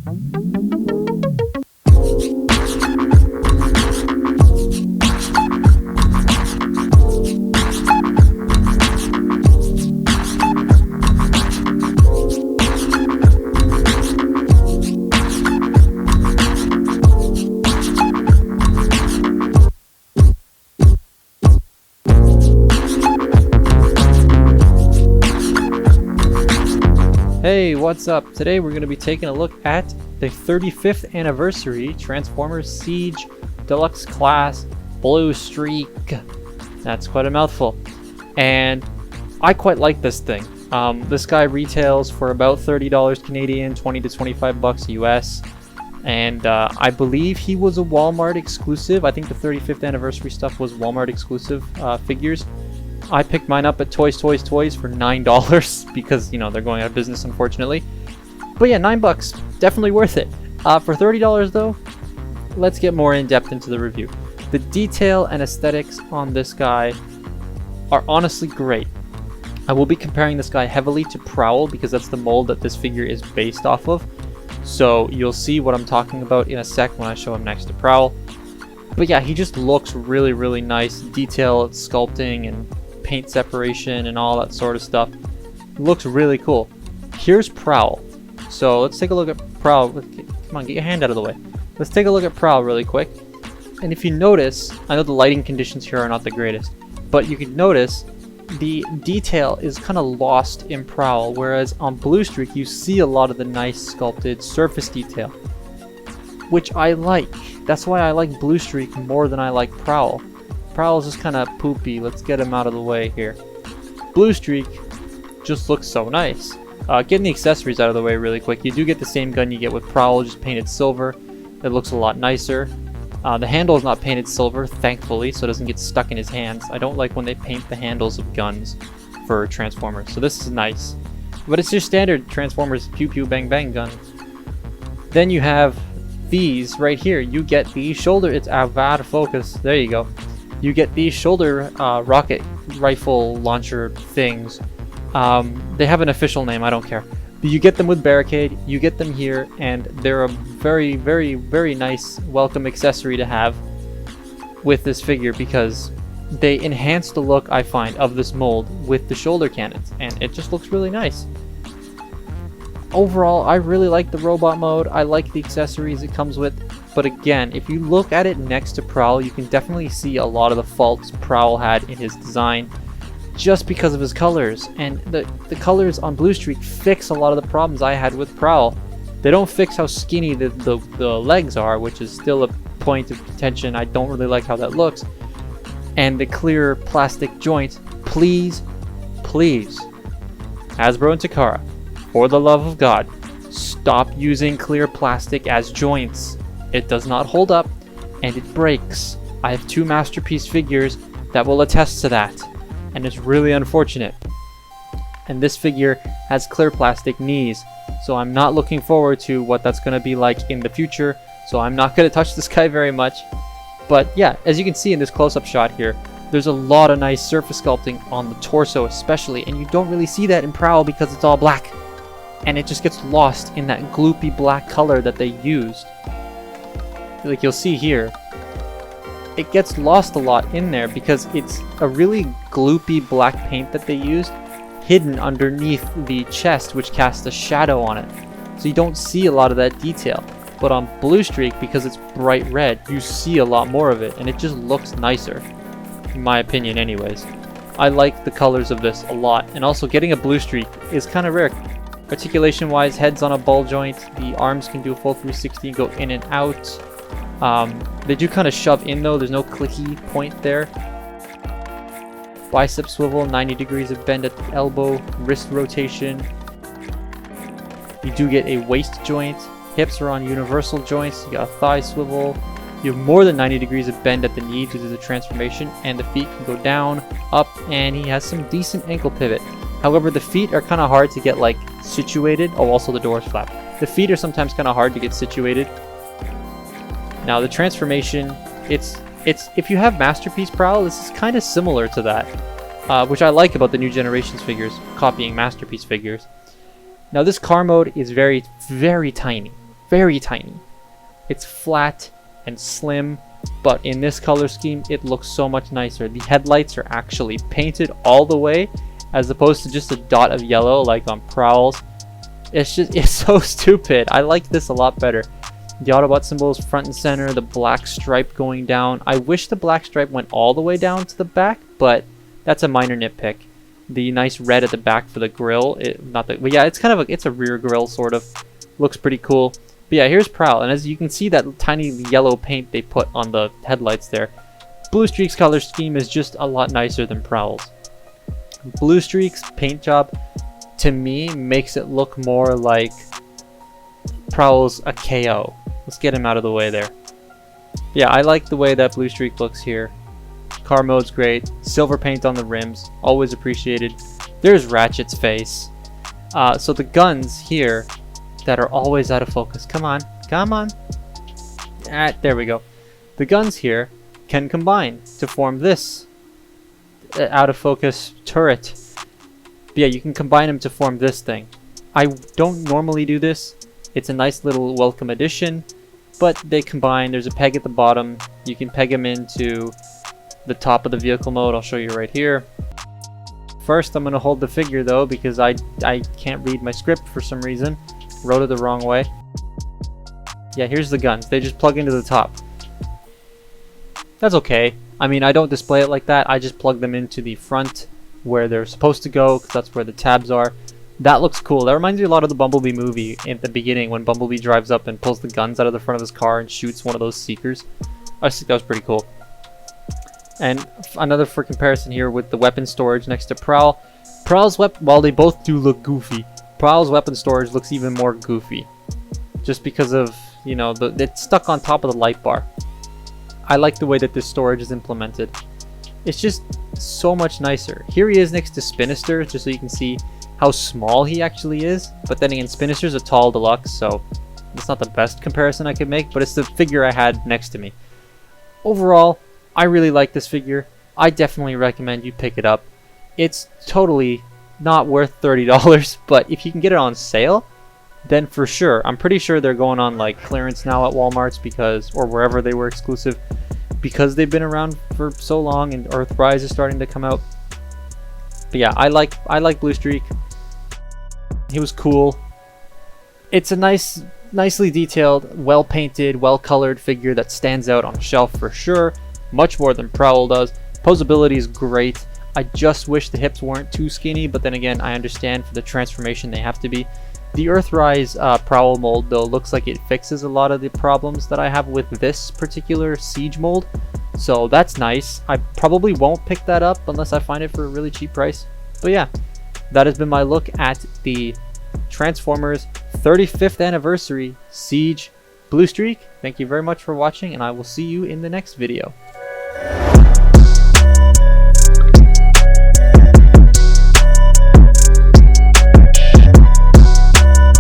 Hey, what's up? Today we're going to be taking a look at the 35th anniversary Transformers Siege Deluxe Class Bluestreak. That's quite a mouthful. And I quite like this thing. This guy retails for about $30 Canadian, 20 to 25 bucks US. And I believe he was a Walmart exclusive. I think the 35th anniversary stuff was Walmart exclusive figures. I picked mine up at Toys for $9 because, you know, they're going out of business, unfortunately. But yeah, $9, definitely worth it. For $30 though, let's get more in depth into the review. The detail and aesthetics on this guy are honestly great. I will be comparing this guy heavily to Prowl because that's the mold that this figure is based off of. So you'll see what I'm talking about in a sec when I show him next to Prowl. But yeah, he just looks really, really nice. Detail, sculpting, and paint separation and all that sort of stuff. Looks really cool. Here's Prowl. So let's take a look at Prowl. Come on, get your hand out of the way. Let's take a look at Prowl really quick. And if you notice, I know the lighting conditions here are not the greatest, but you can notice the detail is kind of lost in Prowl, whereas on Bluestreak you see a lot of the nice sculpted surface detail, which I like. That's why I like Bluestreak more than I like Prowl. Prowl's just kind of poopy. Let's get him out of the way here. Bluestreak just looks so nice. Getting the accessories out of the way really quick. You do get the same gun you get with Prowl, just painted silver. It looks a lot nicer. The handle is not painted silver, thankfully, so it doesn't get stuck in his hands. I don't like when they paint the handles of guns for Transformers, so this is nice. But it's your standard Transformers pew pew bang bang gun. Then you have these right here. You get the shoulder. It's out of focus. There you go. You get these shoulder rocket rifle launcher things. They have an official name, I don't care. But you get them with Barricade, you get them here, and they're a very, very, very nice welcome accessory to have with this figure because they enhance the look, I find, of this mold with the shoulder cannons, and it just looks really nice. Overall, I really like the robot mode. I like the accessories it comes with. But again, if you look at it next to Prowl, you can definitely see a lot of the faults Prowl had in his design just because of his colors. And the colors on Bluestreak fix a lot of the problems I had with Prowl. They don't fix how skinny the legs are, which is still a point of contention. I don't really like how that looks. And the clear plastic joints. Please, please, Hasbro and Takara, for the love of God, stop using clear plastic as joints. It does not hold up, and it breaks. I have 2 Masterpiece figures that will attest to that, and it's really unfortunate. And this figure has clear plastic knees, so I'm not looking forward to what that's going to be like in the future, so I'm not going to touch this guy very much. But yeah, as you can see in this close-up shot here, there's a lot of nice surface sculpting on the torso especially, and you don't really see that in Prowl because it's all black. And it just gets lost in that gloopy black color that they used. Like you'll see here, it gets lost a lot in there because it's a really gloopy black paint that they used hidden underneath the chest, which casts a shadow on it. So you don't see a lot of that detail. But on Bluestreak, because it's bright red, you see a lot more of it, and it just looks nicer, in my opinion anyways. I like the colors of this a lot, and also getting a Bluestreak is kind of rare. Articulation wise, head's on a ball joint, the arms can do a full 360, go in and out. They do kind of shove in though, there's no clicky point there. Bicep swivel, 90 degrees of bend at the elbow, wrist rotation. You do get a waist joint, hips are on universal joints, you got a thigh swivel. You have more than 90 degrees of bend at the knee due to the transformation, and the feet can go down, up, and he has some decent ankle pivot. However, the feet are kind of hard to get like situated. Oh, also the doors flap. The feet are sometimes kind of hard to get situated. Now the transformation, it's if you have Masterpiece Prowl, this is kind of similar to that, which I like about the new generations figures, copying Masterpiece figures. Now this car mode is very, very tiny. very tiny. It's flat and slim, but in this color scheme, it looks so much nicer. The headlights are actually painted all the way, as opposed to just a dot of yellow like on Prowl's. It's so stupid. I like this a lot better. The Autobot symbol is front and center, the black stripe going down. I wish the black stripe went all the way down to the back, but that's a minor nitpick. The nice red at the back for the grill, but yeah, it's kind of it's a rear grill sort of. Looks pretty cool. But yeah, here's Prowl, and as you can see, that tiny yellow paint they put on the headlights there. Bluestreak's color scheme is just a lot nicer than Prowl's. Bluestreak's paint job, to me, makes it look more like Prowl's a KO. Let's get him out of the way there. Yeah, I like the way that Bluestreak looks here. Car mode's great. Silver paint on the rims, always appreciated. There's Ratchet's face. So the guns here that are always out of focus. Come on, come on. There we go. The guns here can combine to form this out of focus turret. But yeah, you can combine them to form this thing. I don't normally do this. It's a nice little welcome addition, but they combine. There's a peg at the bottom. You can peg them into the top of the vehicle mode. I'll show you right here. First, I'm going to hold the figure though, because I can't read my script for some reason. Wrote it the wrong way. Yeah, here's the guns. They just plug into the top. That's okay. I mean, I don't display it like that. I just plug them into the front where they're supposed to go, because that's where the tabs are. That looks cool. That reminds me a lot of the Bumblebee movie at the beginning when Bumblebee drives up and pulls the guns out of the front of his car and shoots one of those seekers. I think that was pretty cool. And another for comparison here with the weapon storage next to Prowl. Prowl's weapon, while they both do look goofy, Prowl's weapon storage looks even more goofy. Just because of, you know, it's stuck on top of the light bar. I like the way that this storage is implemented. It's just so much nicer. Here he is next to Spinister, just so you can see how small he actually is. But then again, Spinister's a tall deluxe, so it's not the best comparison I could make, but it's the figure I had next to me. Overall, I really like this figure. I definitely recommend you pick it up. It's totally not worth $30, but if you can get it on sale, then for sure. I'm pretty sure they're going on like clearance now at Walmart's or wherever they were exclusive, because they've been around for so long and Earthrise is starting to come out. But yeah, I like Bluestreak. He was cool. It's a nicely detailed, well painted, well colored figure that stands out on a shelf for sure, much more than Prowl does. Posability is great. I just wish the hips weren't too skinny, but then again, I understand for the transformation they have to be. The Earthrise Prowl mold though looks like it fixes a lot of the problems that I have with this particular Siege mold, so that's nice. I probably won't pick that up unless I find it for a really cheap price. But yeah, that has been my look at the Transformers 35th anniversary Siege Bluestreak. Thank you very much for watching, and I will see you in the next video.